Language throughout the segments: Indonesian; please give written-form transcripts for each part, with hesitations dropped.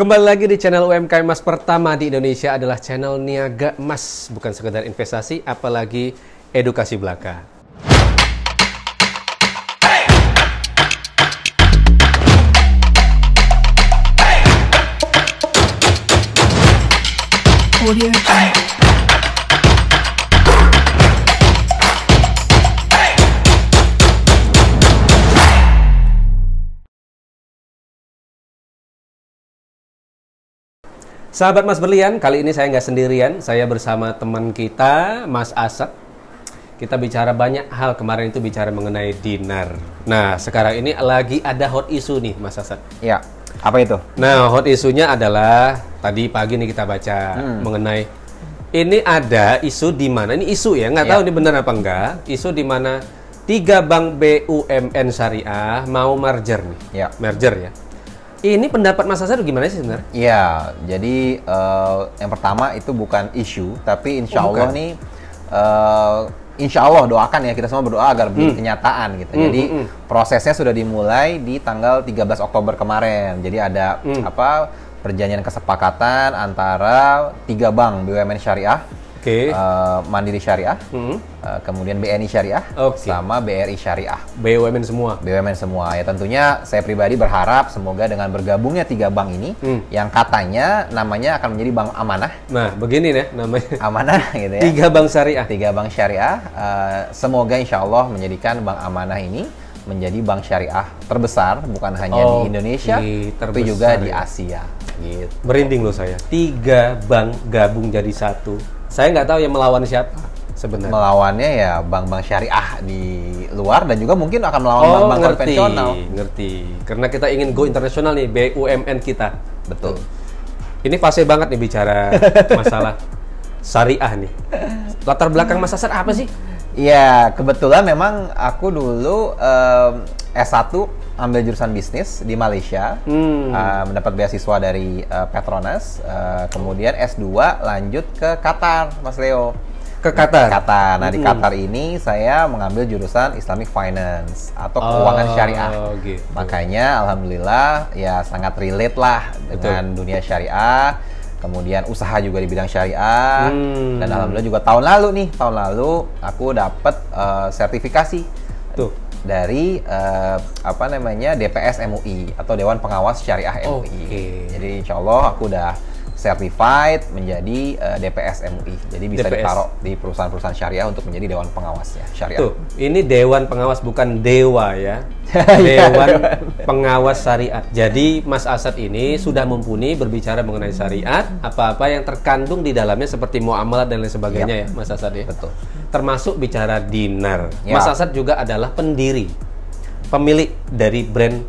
Kembali lagi di channel UMKM Emas pertama di Indonesia adalah channel Niaga Emas. Bukan sekedar investasi, apalagi edukasi belaka. Audio Jungle. Sahabat Mas Berlian, kali ini saya nggak sendirian. Saya bersama teman kita, Mas Asad. Kita bicara banyak hal, kemarin itu bicara mengenai dinar. Nah, sekarang ini lagi ada hot issue nih, Mas Asad. Ya, apa itu? Nah, hot isunya adalah, tadi pagi nih kita baca mengenai, ini ada isu di mana, ini isu ya, nggak tahu ini benar apa enggak, isu di mana 3 bank BUMN syariah mau merger nih, merger ya. Ini pendapat Mas Asad gimana sih sebenarnya? Ya, jadi yang pertama itu bukan isu, tapi insya Allah nih, insya Allah doakan ya, kita semua berdoa agar menjadi kenyataan gitu. Jadi prosesnya sudah dimulai di tanggal 13 Oktober kemarin. Jadi ada perjanjian kesepakatan antara 3 bank BUMN syariah, Mandiri Syariah, kemudian BNI Syariah, sama BRI Syariah. BUMN semua? BUMN semua. Ya tentunya saya pribadi berharap semoga dengan bergabungnya 3 bank ini, yang katanya namanya akan menjadi bank amanah. Nah, begini deh namanya. Amanah gitu ya. 3 bank syariah. 3 bank syariah. Semoga insya Allah menjadikan bank amanah ini menjadi bank syariah terbesar, bukan hanya di Indonesia, tapi juga di Asia. Gitu. Merinding loh saya. 3 bank gabung jadi satu. Saya nggak tahu yang melawan siapa sebenarnya. Melawannya ya bank-bank syariah di luar dan juga mungkin akan melawan bank-bank konvensional. Ngerti. Karena kita ingin go internasional nih, BUMN kita. Betul. Ini fase banget nih bicara masalah syariah nih. Latar belakang Mas Asad apa sih? Iya, kebetulan memang aku dulu S1 ambil jurusan bisnis di Malaysia, mendapat beasiswa dari Petronas, kemudian S2 lanjut ke Qatar, Mas Leo. Ke Qatar? Qatar. Nah, di Qatar ini saya mengambil jurusan Islamic Finance atau keuangan syariah. Gitu. Makanya alhamdulillah ya sangat relate lah dengan dunia syariah. Kemudian usaha juga di bidang syariah, dan alhamdulillah juga tahun lalu aku dapat sertifikasi dari DPS MUI atau Dewan Pengawas Syariah MUI. Jadi insya Allah aku udah certified menjadi DPS MUI. Jadi bisa ditaruh di perusahaan-perusahaan syariah untuk menjadi Dewan Pengawasnya syariah. Tuh, ini Dewan Pengawas bukan dewa ya. Dewan Pengawas Syariat. Jadi Mas Asad ini sudah mumpuni berbicara mengenai syariat, apa-apa yang terkandung di dalamnya seperti muamalah dan lain sebagainya ya, Mas Asad ya. Betul. Termasuk bicara dinar. Mas Asad juga adalah pemilik dari brand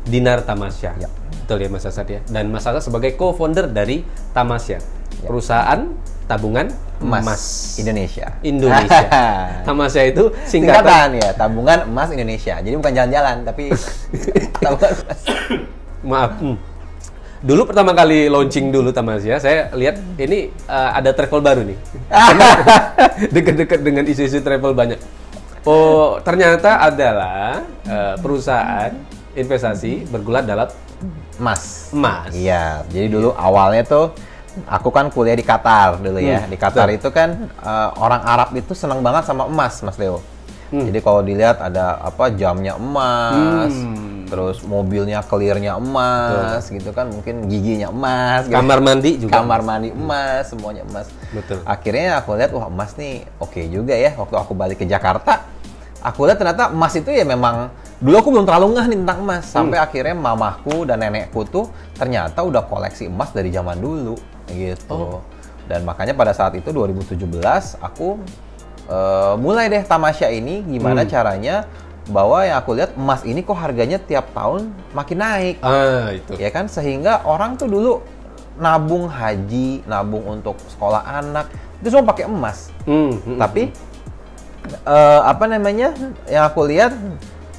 Dinar Tamasya. Betul ya Mas Asad ya. Dan Mas Asad sebagai co-founder dari Tamasya, perusahaan tabungan emas Indonesia. Tamasya itu singkatan ya, tabungan emas Indonesia. Jadi bukan jalan-jalan, tapi tabungan emas. Maaf. Dulu pertama kali launching dulu Tamasya, saya lihat ini ada travel baru nih. Deket-deket dengan isu-isu travel banyak. Oh, ternyata adalah perusahaan investasi bergulat dalam emas. Iya. Jadi dulu awalnya tuh aku kan kuliah di Qatar dulu ya. Di Qatar itu kan orang Arab itu senang banget sama emas, Mas Leo. Jadi kalau dilihat ada jamnya emas, terus mobilnya clearnya emas, gitu kan, mungkin giginya emas, kamar mandi juga, kamar mandi emas, semuanya emas. Betul. Akhirnya aku lihat wah emas nih oke juga ya. Waktu aku balik ke Jakarta, aku lihat ternyata emas itu ya memang dulu aku belum terlalu ngeh nih tentang emas, sampai akhirnya mamahku dan nenekku tuh ternyata udah koleksi emas dari zaman dulu gitu. Dan makanya pada saat itu 2017 aku mulai deh Tamasya ini gimana caranya bahwa yang aku lihat emas ini kok harganya tiap tahun makin naik. Itu. Ya kan, sehingga orang tuh dulu nabung haji, nabung untuk sekolah anak itu semua pakai emas. Tapi yang aku lihat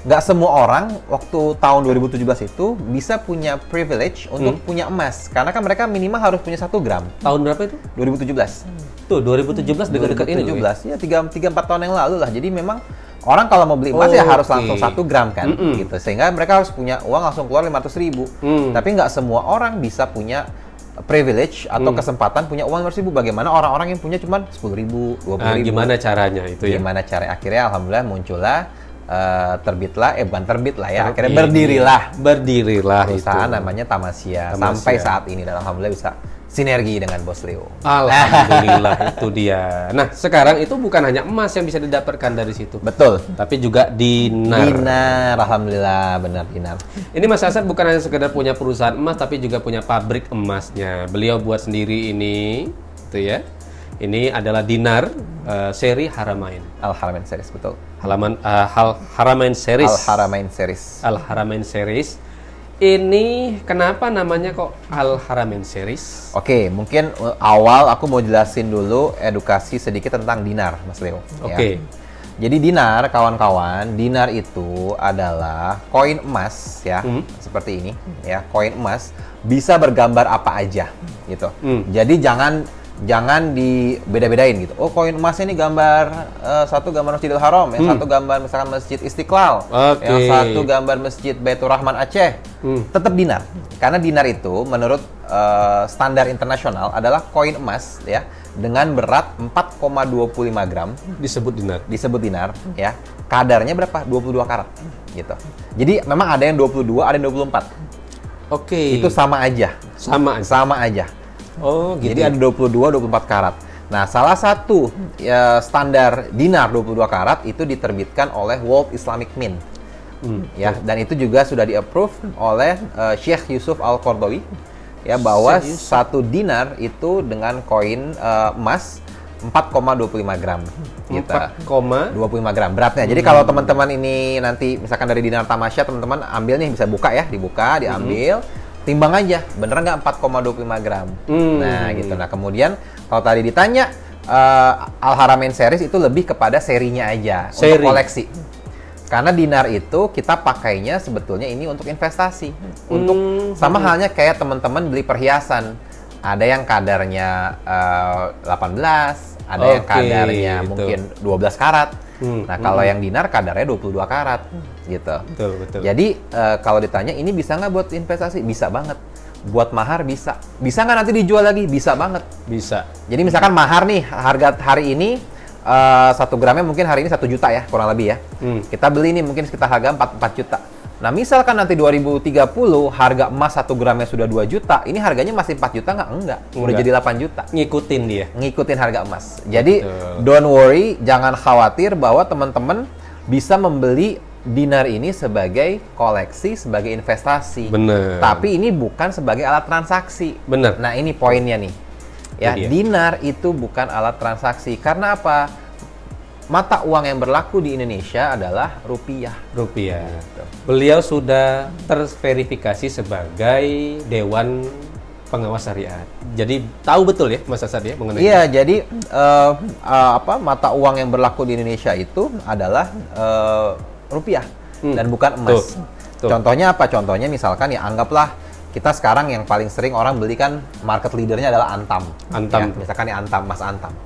nggak semua orang waktu tahun 2017 itu bisa punya privilege untuk punya emas. Karena kan mereka minimal harus punya 1 gram. Tahun berapa itu? 2017. Tuh, 2017 dekat-dekat ini. 2017, ya 3-4 tahun yang lalu lah. Jadi memang orang kalau mau beli emas ya harus langsung 1 gram kan, gitu. Sehingga mereka harus punya uang langsung keluar 500.000. Tapi nggak semua orang bisa punya privilege atau kesempatan punya uang 500.000. Bagaimana orang-orang yang punya cuma 10.000, 20.000? Gimana caranya itu ya? Gimana cara? Akhirnya alhamdulillah muncullah terbitlah, bukan terbit lah ya. Akhirnya berdirilah perusahaan itu. namanya Tamasya. Sampai saat ini dan alhamdulillah bisa sinergi dengan Bos Leo. Alhamdulillah itu dia. Nah, sekarang itu bukan hanya emas yang bisa didapatkan dari situ. Betul. Tapi juga dinar. Dinar, alhamdulillah benar dinar. Ini Mas Asad bukan hanya sekedar punya perusahaan emas, tapi juga punya pabrik emasnya. Beliau buat sendiri ini, gitu ya. Ini adalah dinar seri Haramain. Al-Haramain series, betul. Haramain series. Al-Haramain series. Al-Haramain series. Ini kenapa namanya kok Al-Haramain series? Oke, mungkin awal aku mau jelasin dulu edukasi sedikit tentang dinar, Mas Leo. Oke. Ya. Jadi dinar, kawan-kawan, dinar itu adalah koin emas ya, seperti ini ya. Koin emas bisa bergambar apa aja gitu. Jadi jangan dibeda-bedain gitu. Oh, koin emasnya ini gambar satu gambar Masjidil Haram, yang satu gambar misalkan Masjid Istiqlal, yang satu gambar Masjid Baitur Rahman Aceh. Tetap dinar. Karena dinar itu menurut standar internasional adalah koin emas ya dengan berat 4,25 gram. Disebut dinar. Disebut dinar ya. Kadarnya berapa? 22 karat gitu. Jadi memang ada yang 22, ada yang 24. Oke. Itu sama aja. Sama aja. Oh, gitu. Jadi ada 22, 24 karat. Nah, salah satu standar dinar 22 karat itu diterbitkan oleh World Islamic Mint. Ya, dan itu juga sudah di-approve oleh Syekh Yusuf Al-Qaradawi ya bahwa satu dinar itu dengan koin emas 4,25 gram gitu. 4,25 gram beratnya. Jadi kalau teman-teman ini nanti misalkan dari dinar Tamasya, teman-teman ambil nih, bisa buka ya, dibuka, diambil. Timbang aja, bener nggak 4,25 gram? Nah, gitu. Nah, kemudian kalau tadi ditanya, Al-Haramain series itu lebih kepada serinya aja, untuk koleksi. Karena dinar itu kita pakainya sebetulnya ini untuk investasi. Untuk sama halnya kayak teman-teman beli perhiasan. Ada yang kadarnya 18, ada yang kadarnya mungkin 12 karat. Nah, kalau yang dinar kadarnya 22 karat gitu. Betul. Jadi kalau ditanya ini bisa nggak buat investasi? Bisa banget. Buat mahar bisa. Bisa nggak nanti dijual lagi? Bisa banget. Bisa. Jadi misalkan mahar nih, harga hari ini 1 gramnya mungkin hari ini 1 juta ya, kurang lebih ya. Kita beli nih mungkin sekitar harga 4 juta. Nah, misalkan nanti 2030 harga emas 1 gramnya sudah 2 juta, ini harganya masih 4 juta nggak? Enggak. Udah jadi 8 juta. Ngikutin dia. Ngikutin harga emas. Jadi, don't worry, jangan khawatir bahwa teman-teman bisa membeli dinar ini sebagai koleksi, sebagai investasi. Bener. Tapi ini bukan sebagai alat transaksi. Bener. Nah, ini poinnya nih. Ya, dinar itu bukan alat transaksi. Karena apa? Mata uang yang berlaku di Indonesia adalah rupiah. Gitu. Beliau sudah terverifikasi sebagai Dewan Pengawas Syariat. Jadi tahu betul ya, Mas Asad ya mengenai. Iya, jadi mata uang yang berlaku di Indonesia itu adalah rupiah dan bukan emas. Tuh. Contohnya apa? Contohnya misalkan ya, anggaplah kita sekarang yang paling sering orang beli kan market leadernya adalah Antam. Ya, misalkan ya Antam, Mas Antam.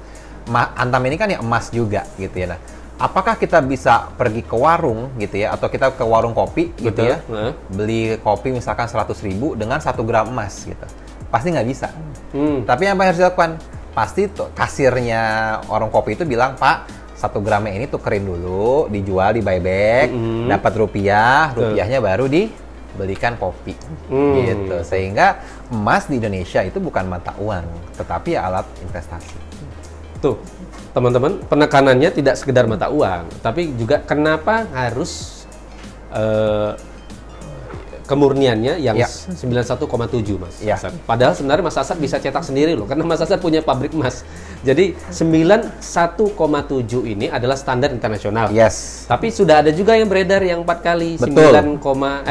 Antam ini kan ya emas juga gitu ya. Nah, apakah kita bisa pergi ke warung gitu ya, atau kita ke warung kopi gitu ya, beli kopi misalkan 100.000 dengan 1 gram emas gitu? Pasti nggak bisa. Tapi apa yang harus dilakukan? Pasti kasirnya warung kopi itu bilang, Pak, 1 gramnya ini tukerin dulu, dijual di buyback, dapat rupiahnya baru dibelikan kopi gitu. Sehingga emas di Indonesia itu bukan mata uang, tetapi ya alat investasi. Tuh, teman-teman, penekanannya tidak sekedar mata uang, tapi juga kenapa harus kemurniannya yang 91,7 Mas Asad. Padahal sebenarnya Mas Asad bisa cetak sendiri loh, karena Mas Asad punya pabrik emas. Jadi 91,7 ini adalah standar internasional. Tapi sudah ada juga yang beredar yang 4 kali, 999,9.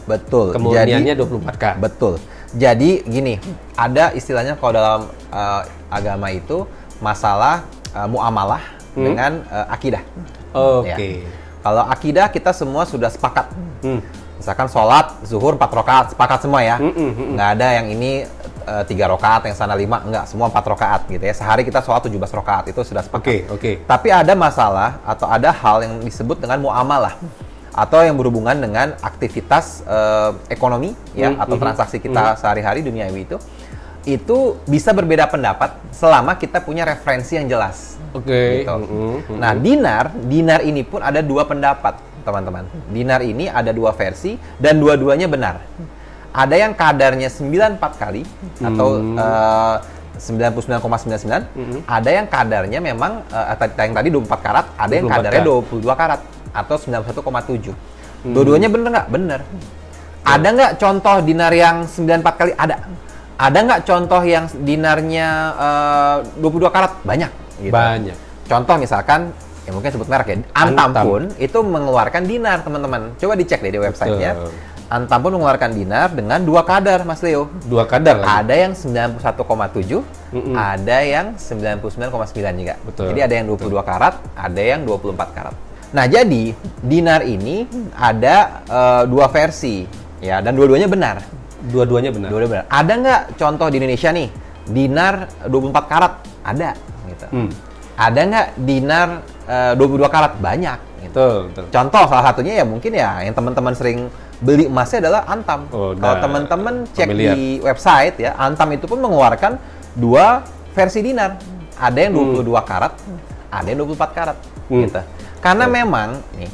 Betul. Kemurniannya 24K. Betul. Jadi gini, ada istilahnya kalau dalam agama itu masalah muamalah dengan akidah. Oke. Kalau akidah kita semua sudah sepakat. Misalkan sholat zuhur 4 rakaat, sepakat semua ya. Nggak ada yang ini 3 rakaat, yang sana 5, enggak, semua 4 rakaat gitu ya. Sehari kita sholat 17 rakaat, itu sudah sepakat. Oke. Tapi ada masalah atau ada hal yang disebut dengan muamalah atau yang berhubungan dengan aktivitas ekonomi ya atau transaksi kita sehari-hari duniawi itu bisa berbeda pendapat selama kita punya referensi yang jelas. Oke. Gitu. Nah, dinar ini pun ada 2 pendapat, teman-teman. Dinar ini ada 2 versi dan dua-duanya benar. Ada yang kadarnya 94 kali atau 99,99. Ada yang kadarnya memang yang tadi 24 karat, ada yang kadarnya 22 karat atau 91,7. Dua-duanya bener nggak? Bener. Ada nggak contoh dinar yang 94 kali? Ada. Ada nggak contoh yang dinarnya 22 karat? Banyak. Gitu. Banyak. Contoh misalkan, ya mungkin sebut merek ya, Antam pun itu mengeluarkan dinar, teman-teman. Coba dicek deh di websitenya. Antam pun mengeluarkan dinar dengan 2 kadar, Mas Leo. 2 kadar lagi. Ada yang 91,7, ada yang 99,9 juga. Betul. Jadi ada yang 22 karat, ada yang 24 karat. Nah, jadi dinar ini ada 2 versi, ya, dan dua-duanya benar. Dua-duanya benar. Ada nggak contoh di Indonesia nih, dinar 24 karat? Ada, gitu. Ada nggak dinar 22 karat? Banyak. Gitu. Betul. Contoh salah satunya ya mungkin ya yang teman-teman sering beli emasnya adalah Antam. Kalau teman-teman cek di website ya, Antam itu pun mengeluarkan 2 versi dinar. Ada yang 22 karat, ada yang 24 karat. Gitu. Karena memang nih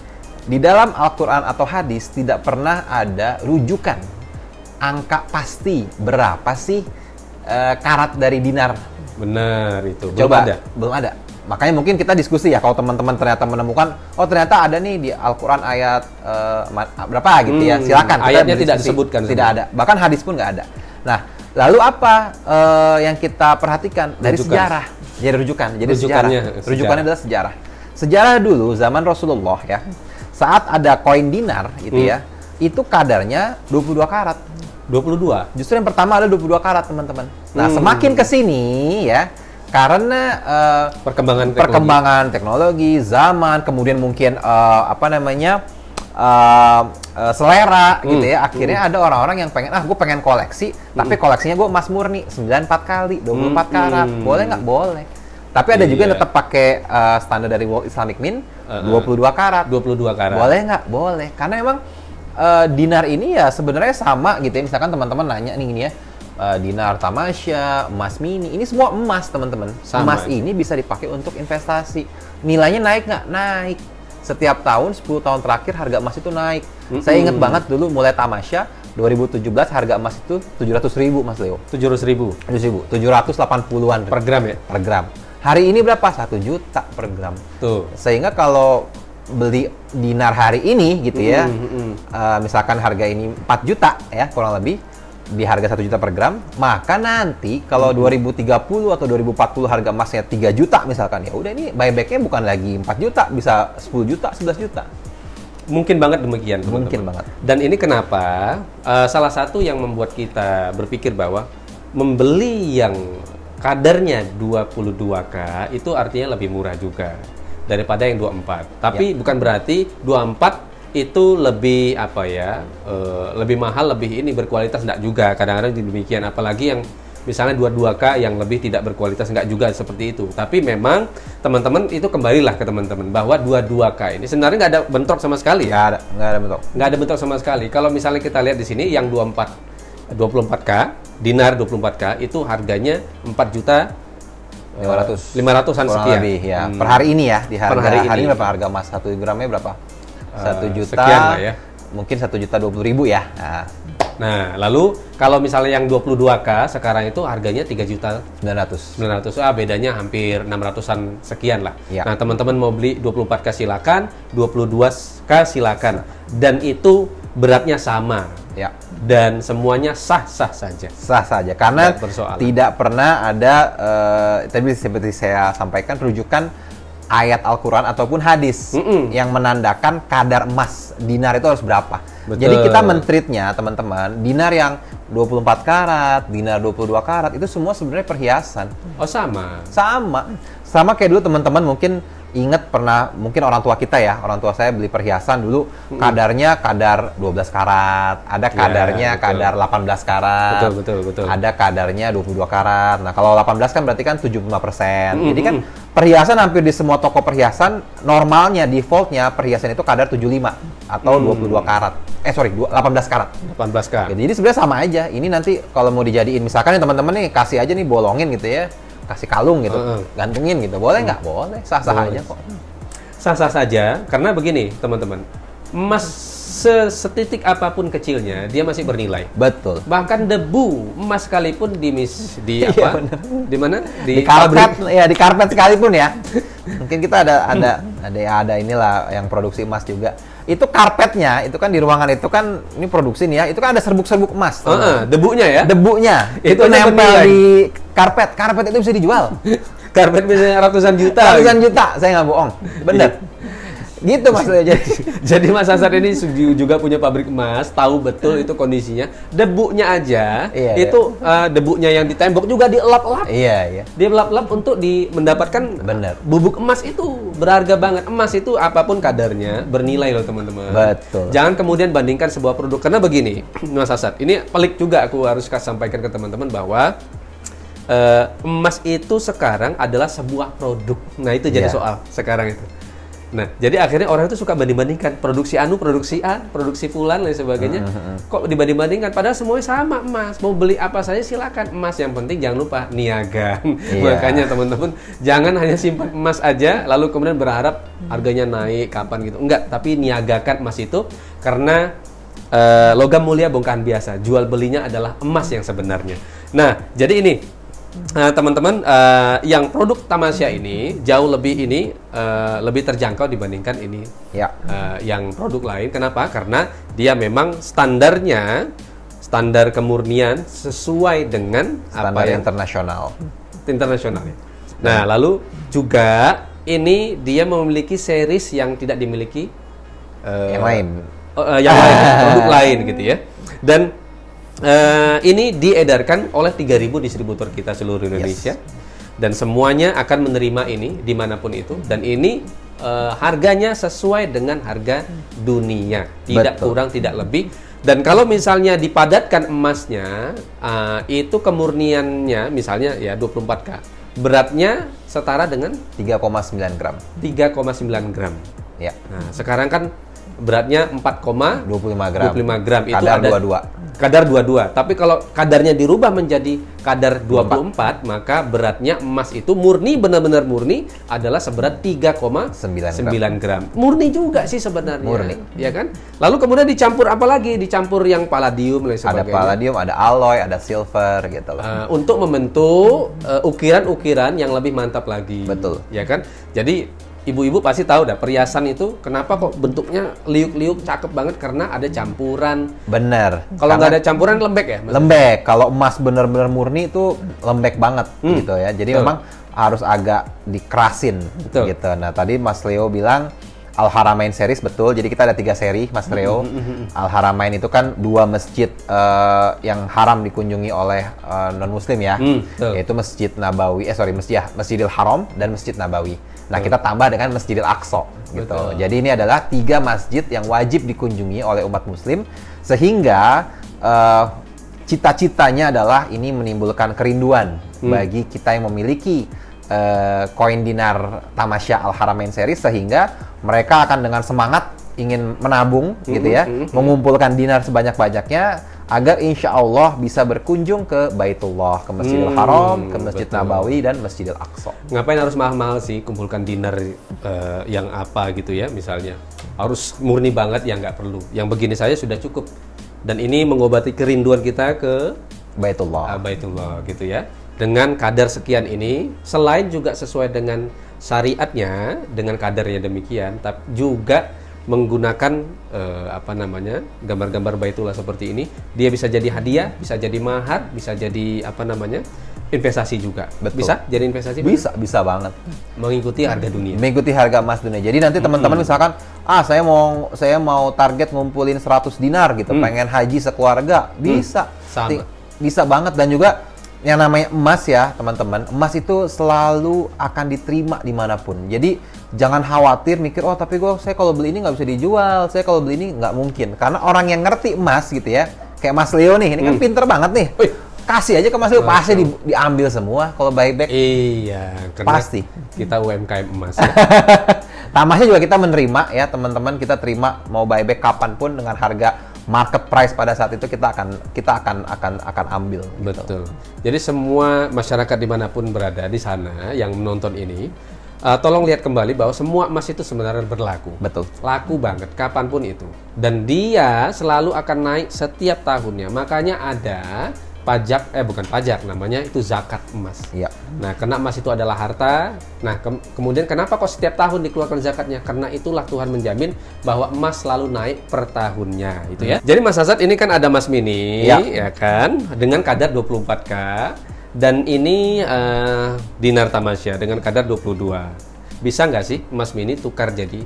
di dalam Al-Qur'an atau hadis tidak pernah ada rujukan angka pasti berapa sih karat dari dinar. Benar itu. Belum ada. Makanya mungkin kita diskusi ya, kalau teman-teman ternyata menemukan, oh ternyata ada nih di Al-Quran ayat berapa gitu ya, silakan. Ayatnya tidak disebutkan. Tidak ada, bahkan hadis pun nggak ada. Nah, lalu apa yang kita perhatikan? Dari sejarah. Jadi rujukan. Jadi rujukannya adalah sejarah. Sejarah dulu, zaman Rasulullah ya, saat ada koin dinar gitu ya, itu kadarnya 22 karat. 22? Justru yang pertama ada 22 karat, teman-teman. Nah, semakin ke sini ya, karena perkembangan teknologi, zaman, kemudian mungkin selera gitu ya. Akhirnya ada orang-orang yang pengen, gue pengen koleksi, tapi koleksinya gue emas murni, 94 kali, 24 karat. Boleh nggak? Boleh. Tapi ada juga yang tetap pakai standar dari World Islamic Mint, 22 karat. 22 karat. Boleh nggak? Boleh. Karena memang dinar ini ya sebenarnya sama gitu ya. Misalkan teman-teman nanya nih ini ya, dinar tamasya, emas mini, ini semua emas, teman-teman. Emas ini bisa dipakai untuk investasi. Nilainya naik nggak? Naik. Setiap tahun, 10 tahun terakhir harga emas itu naik. Saya ingat banget dulu mulai tamasya 2017 harga emas itu 700.000, Mas Leo. 700.000. 780-an per gram ya? Per gram. Hari ini berapa? 1 juta per gram. Tuh. Sehingga kalau beli dinar hari ini gitu ya, misalkan harga ini 4 juta ya kurang lebih, di harga 1 juta per gram, maka nanti kalau 2030 atau 2040 harga emasnya 3 juta misalkan, ya udah ini buybacknya bukan lagi 4 juta, bisa 10 juta, 11 juta. Mungkin banget demikian, teman-teman. Mungkin banget. Dan ini kenapa salah satu yang membuat kita berpikir bahwa membeli yang kadarnya 22K itu artinya lebih murah juga daripada yang 24. Tapi bukan berarti 24 itu lebih lebih mahal, lebih ini berkualitas, enggak juga. Kadang-kadang demikian, apalagi yang misalnya 22K yang lebih tidak berkualitas, enggak juga seperti itu. Tapi memang teman-teman itu kembalilah ke teman-teman bahwa 22K ini sebenarnya nggak ada bentrok sama sekali. Nggak ada bentrok. Nggak ada bentrok sama sekali. Kalau misalnya kita lihat di sini yang 24K, dinar 24K itu harganya 4 juta 500-an sekian. Lebih, ya. Per hari ini ya, di hari ini berapa harga emas 1 gramnya berapa? 1 juta sekian lah ya. Mungkin 1.020.000 ya. Nah, lalu kalau misalnya yang 22K sekarang itu harganya 3.900.000. Bedanya hampir 600-an sekian lah. Ya. Nah, teman-teman mau beli 24K silakan, 22K silakan. Dan itu beratnya sama. Ya. Dan semuanya sah-sah saja. Sah saja, karena tidak pernah ada tadi seperti saya sampaikan rujukan ayat Al-Quran ataupun hadis yang menandakan kadar emas dinar itu harus berapa. Betul. Jadi kita men-treatnya, teman-teman, dinar yang 24 karat, dinar 22 karat itu semua sebenarnya perhiasan. Oh, sama. Sama kayak dulu teman-teman mungkin inget pernah, mungkin orang tua kita ya, orang tua saya beli perhiasan dulu kadarnya kadar 12 karat, ada kadarnya kadar 18 karat, betul. ada kadarnya 22 karat. Nah kalau 18 kan berarti kan 75%. Jadi kan perhiasan hampir di semua toko perhiasan normalnya, defaultnya perhiasan itu kadar 75 atau 22 karat. 18 karat. 18 karat. Jadi sebenarnya sama aja. Ini nanti kalau mau dijadiin, misalkan nih teman-teman nih kasih aja nih bolongin gitu ya, kasih kalung gitu, gantungin gitu, boleh nggak? Boleh, sah-sah aja kok. Sah-sah saja, karena begini teman-teman, emas setitik apapun kecilnya dia masih bernilai. Betul. Bahkan debu emas sekalipun di Iya, apa? Di mana? Di karpet, ya di karpet sekalipun ya. Mungkin kita ada inilah yang produksi emas juga. Itu karpetnya, itu kan di ruangan itu kan ini produksi nih ya, itu kan ada serbuk-serbuk emas. Debunya ya? Debunya. Itu nempel di karpet. Karpet itu bisa dijual. Karpet bisa ratusan juta. Ratusan juta, saya nggak bohong. Bener. Gitu Mas Leo. Jadi Mas Hasan ini juga punya pabrik emas, tahu betul itu kondisinya. Debunya aja, debunya yang di tembok juga dielap-elap. Iya. Dielap-elap untuk mendapatkan bubuk emas itu berharga banget. Emas itu apapun kadarnya bernilai loh teman-teman. Betul. Jangan kemudian bandingkan sebuah produk, karena begini Mas Hasan, ini pelik juga aku harus sampaikan ke teman-teman bahwa emas itu sekarang adalah sebuah produk. Nah itu jadi soal sekarang itu. Nah, jadi akhirnya orang itu suka banding-bandingkan produksi produksi A, produksi fulan dan sebagainya. Kok dibanding-bandingkan? Padahal semuanya sama emas. Mau beli apa saja silakan emas. Yang penting jangan lupa niaga. Makanya teman-teman jangan hanya simpan emas aja lalu kemudian berharap harganya naik kapan gitu. Enggak, tapi niagakan emas itu karena logam mulia bongkahan biasa. Jual belinya adalah emas yang sebenarnya. Nah, jadi ini teman-teman, yang produk Tamasya ini jauh lebih terjangkau dibandingkan ini yang produk lain. Kenapa? Karena dia memang standar kemurnian sesuai dengan standar internasional ya. Nah, lalu juga ini dia memiliki series yang tidak dimiliki yang lain, produk lain gitu ya. Dan ini diedarkan oleh 3.000 distributor kita seluruh Indonesia, dan semuanya akan menerima ini dimanapun itu, dan ini harganya sesuai dengan harga dunia, tidak kurang tidak lebih. Dan kalau misalnya dipadatkan emasnya, itu kemurniannya misalnya ya 24K, beratnya setara dengan 3,9 gram. 3,9 gram. Ya. Nah, sekarang kan beratnya 4,25 gram. 25 gram. Itu kadar ada 22. Kadar 22. Tapi kalau kadarnya dirubah menjadi kadar 24, maka beratnya emas itu murni, benar-benar murni adalah seberat 3,9 gram. Murni juga sih sebenarnya. Murni. Ya kan? Lalu kemudian dicampur apa lagi? Dicampur yang palladium dan sebagainya. Ada palladium, ada alloy, ada silver gitu loh. Untuk membentuk ukiran-ukiran yang lebih mantap lagi. Betul. Ya kan? Jadi ibu-ibu pasti tahu dah perhiasan itu kenapa kok bentuknya liuk-liuk cakep banget, karena ada campuran. Bener. Kalau nggak ada campuran lembek ya? Mas? Lembek. Kalau emas bener-bener murni itu lembek banget gitu ya. Jadi memang harus agak dikerasin gitu. Nah tadi Mas Leo bilang Al-Haramain series, betul. Jadi kita ada 3 seri Mas Leo. Al-Haramain itu kan 2 masjid yang haram dikunjungi oleh non-muslim ya. Yaitu Masjid Nabawi, Masjidil Haram dan Masjid Nabawi. Nah, kita tambah dengan Masjidil Aqsa gitu. Betul. Jadi ini adalah 3 masjid yang wajib dikunjungi oleh umat muslim, sehingga cita-citanya adalah ini menimbulkan kerinduan bagi kita yang memiliki koin dinar Tamasya Al-Haramain series, sehingga mereka akan dengan semangat ingin menabung gitu ya, mengumpulkan dinar sebanyak-banyaknya agar insya Allah bisa berkunjung ke Baitullah, ke Masjidil Haram, ke Masjid Nabawi dan Masjidil Aqsa. Ngapain harus mahal-mahal sih kumpulkan dinar yang apa gitu ya, misalnya harus murni banget ya, nggak perlu. Yang begini saja sudah cukup, dan ini mengobati kerinduan kita ke Baitullah gitu ya. Dengan kadar sekian ini, selain juga sesuai dengan syariatnya, dengan kadarnya demikian, tapi juga menggunakan gambar-gambar Baitullah seperti ini, dia bisa jadi hadiah, bisa jadi mahar, bisa jadi investasi juga. Betul. Bisa jadi investasi? Bisa banget. Mengikuti harga dunia. Mengikuti harga emas dunia. Jadi nanti teman-teman misalkan, saya mau target ngumpulin 100 dinar gitu, pengen haji sekeluarga, bisa. Bisa banget. Dan juga yang namanya emas ya teman-teman, emas itu selalu akan diterima dimanapun. Jadi jangan khawatir mikir, oh tapi saya kalau beli ini nggak bisa dijual, saya kalau beli ini nggak mungkin. Karena orang yang ngerti emas gitu ya, kayak Mas Leo nih, ini kan pinter banget nih. Kasih aja ke Mas Leo, pasti diambil semua kalau buyback. Iya, pasti. Kita UMKM emas. Ya. Tamasya juga kita menerima ya, teman-teman, kita terima mau buyback kapanpun dengan harga market price pada saat itu kita akan ambil. Betul. Jadi semua masyarakat dimanapun berada di sana yang menonton ini, tolong lihat kembali bahwa semua emas itu sebenarnya berlaku. Betul. Laku banget kapanpun itu. Dan dia selalu akan naik setiap tahunnya. Makanya ada pajak, bukan pajak, namanya itu zakat emas. Iya. Nah, karena emas itu adalah harta. Nah, kemudian kenapa kok setiap tahun dikeluarkan zakatnya? Karena itulah Tuhan menjamin bahwa emas selalu naik per tahunnya, itu ya. Jadi Mas Asad, ini kan ada emas mini, ya kan, dengan kadar 24K. Dan ini dinar tamasya dengan kadar 22. Bisa nggak sih emas mini tukar jadi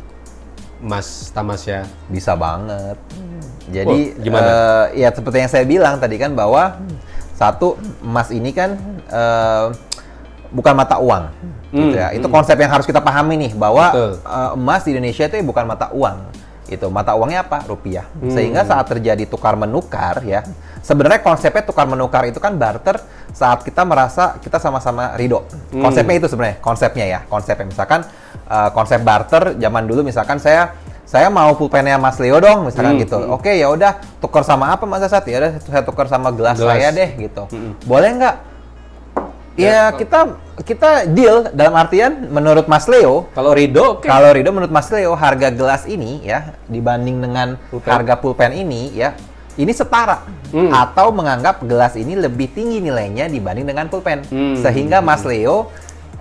emas tamasya? Bisa banget. Jadi gimana? Ya seperti yang saya bilang tadi kan, bahwa satu, emas ini kan bukan mata uang, gitu ya. Itu konsep yang harus kita pahami nih, bahwa emas di Indonesia itu bukan mata uang. Itu mata uangnya apa? Rupiah. Sehingga saat terjadi tukar menukar ya, sebenarnya konsepnya tukar menukar itu kan barter saat kita merasa kita sama-sama ridho. Konsepnya itu sebenarnya, konsepnya misalkan konsep barter zaman dulu, misalkan saya mau pulpennya Mas Leo dong, misalkan gitu. Oke, ya udah, tukar sama apa Mas Asad? Ya udah, saya tukar sama gelas saya deh gitu. Boleh nggak? Ya kita deal, dalam artian menurut Mas Leo, kalau ridho menurut Mas Leo, harga gelas ini ya dibanding dengan harga pulpen ini ya, ini setara. Atau menganggap gelas ini lebih tinggi nilainya dibanding dengan pulpen. Sehingga Mas Leo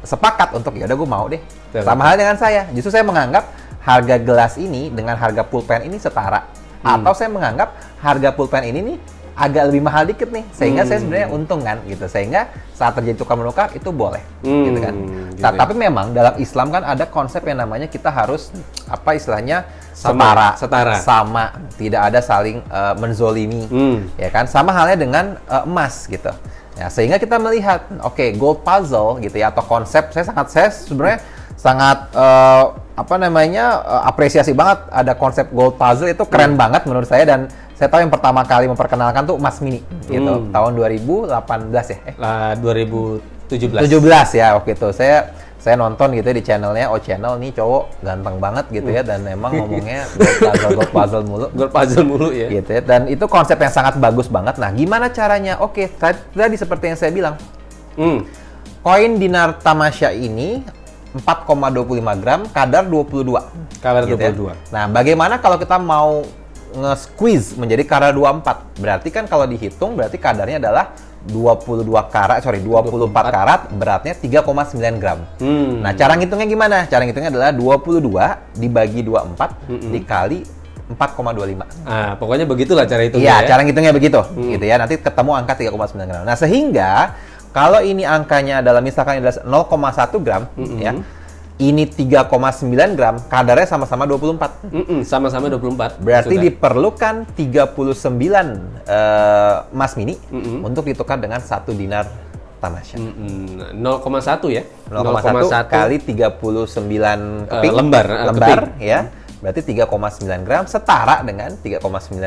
sepakat untuk, ya udah gue mau deh. Sama halnya dengan saya. Justru saya menganggap harga gelas ini dengan harga pulpen ini setara. Atau saya menganggap harga pulpen ini nih agak lebih mahal dikit nih, sehingga saya sebenarnya untung kan gitu. Sehingga saat terjadi tukar menukar itu boleh, gitu kan. Gitu. Tapi memang dalam Islam kan ada konsep yang namanya kita harus apa istilahnya setara, sama, tidak ada saling menzolimi, ya kan. Sama halnya dengan emas gitu. Ya, sehingga kita melihat, oke, gold puzzle gitu ya, atau konsep saya sebenarnya sangat apresiasi banget ada konsep gold puzzle, itu keren banget menurut saya. Dan saya tahu yang pertama kali memperkenalkan tuh emas mini gitu tahun 2018 ya. 2017 ya waktu itu. Saya nonton gitu di channelnya Channel, nih cowok ganteng banget gitu ya, dan emang ngomongnya gold puzzle mulu ya. Gitu ya. Dan itu konsep yang sangat bagus banget. Nah, gimana caranya? Oke, tadi seperti yang saya bilang. Koin dinar tamasya ini 4,25 gram, kadar 22. Kadar gitu 22. Ya. Nah, bagaimana kalau kita mau nge-squeeze menjadi kadar 24? Berarti kan kalau dihitung berarti kadarnya adalah 24 karat, beratnya 3,9 gram. Nah, cara ngitungnya gimana? Cara ngitungnya adalah 22 dibagi 24 dikali 4,25. Pokoknya begitulah cara hitungnya. Iya, cara ngitungnya begitu. Gitu ya. Nanti ketemu angka 3,9 gram. Nah, sehingga kalau ini angkanya adalah misalkan adalah 0,1 gram ya. Ini 3,9 gram, kadarnya sama-sama 24. Sama-sama 24. Berarti diperlukan 39 emas mini untuk ditukar dengan 1 dinar tamasya. 0,1 ya? 0,1 kali 39 keping, lembar keping. Ya. Berarti 3,9 gram setara dengan 3,9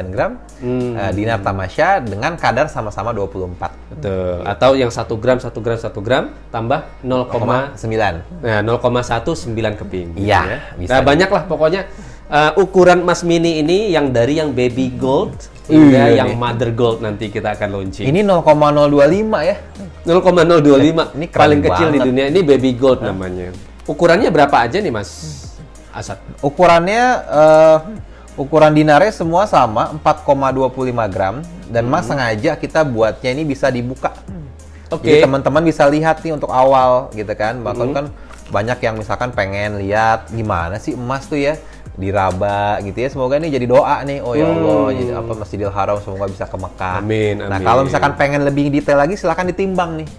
gram dinar tamasya dengan kadar sama-sama 24. Betul. Atau yang 1 gram tambah 0,9. Nah, 0,19 keping. Iya, ya. Bisa. Nah, banyak lah pokoknya ukuran emas mini ini, yang dari yang baby gold hingga yang mother gold nanti kita akan launching. Ini 0,025 ya. 0,025. Ini paling kecil banget di dunia. Ini baby gold namanya. Ukurannya berapa aja nih, Mas Asad? Ukurannya ukuran dinarnya semua sama 4,25 gram, dan Mas sengaja kita buatnya ini bisa dibuka. Jadi teman-teman bisa lihat nih untuk awal gitu kan. Bahkan kan banyak yang misalkan pengen lihat gimana sih emas tuh ya diraba gitu ya. Semoga ini jadi doa nih. Oh ya Allah, jadi Masjidil Haram semoga bisa ke Mekah. Amin. Nah, kalau misalkan pengen lebih detail lagi silahkan ditimbang nih.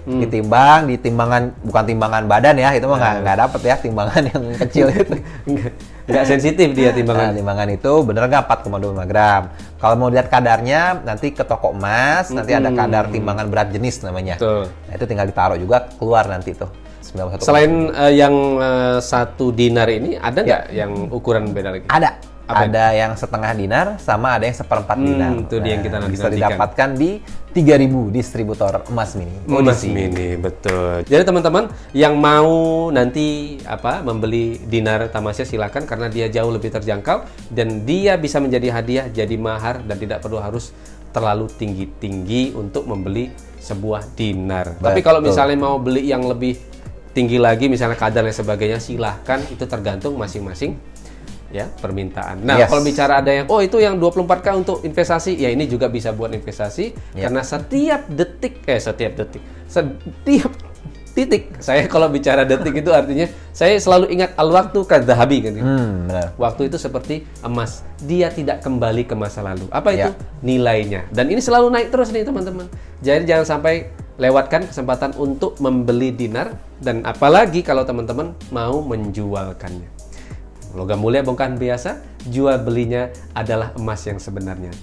Ditimbangan, bukan timbangan badan ya, itu mah nggak dapet ya, timbangan yang kecil itu. Nggak sensitif dia timbangan. Nah, timbangan itu bener nggak 4,25 gram. Kalau mau lihat kadarnya, nanti ke toko emas, nanti ada kadar timbangan berat jenis namanya. Betul. Nah, itu tinggal ditaruh juga, keluar nanti tuh. 91,9. Selain yang 1 dinar ini, ada nggak yang ukuran beda lagi? Ada. Apa Ada yang setengah dinar sama ada yang seperempat dinar. Itu dia yang kita nanti bisa nantikan. didapatkan di 3.000 distributor emas mini. Emas mini, betul. Jadi teman-teman yang mau nanti membeli dinar Tamasya silakan, karena dia jauh lebih terjangkau dan dia bisa menjadi hadiah, jadi mahar, dan tidak perlu harus terlalu tinggi-tinggi untuk membeli sebuah dinar. Tapi kalau misalnya mau beli yang lebih tinggi lagi, misalnya kadar dan sebagainya, silahkan, itu tergantung masing-masing ya permintaan. Nah, kalau bicara ada yang itu yang 24K untuk investasi, ya ini juga bisa buat investasi karena setiap titik, saya kalau bicara detik itu artinya saya selalu ingat al-waktu kadzahabi kan. Benar. Waktu itu seperti emas, dia tidak kembali ke masa lalu. Apa itu? Nilainya. Dan ini selalu naik terus nih teman-teman. Jadi jangan sampai lewatkan kesempatan untuk membeli dinar, dan apalagi kalau teman-teman mau menjualkannya. Logam mulia bongkahan biasa, jual belinya adalah emas yang sebenarnya.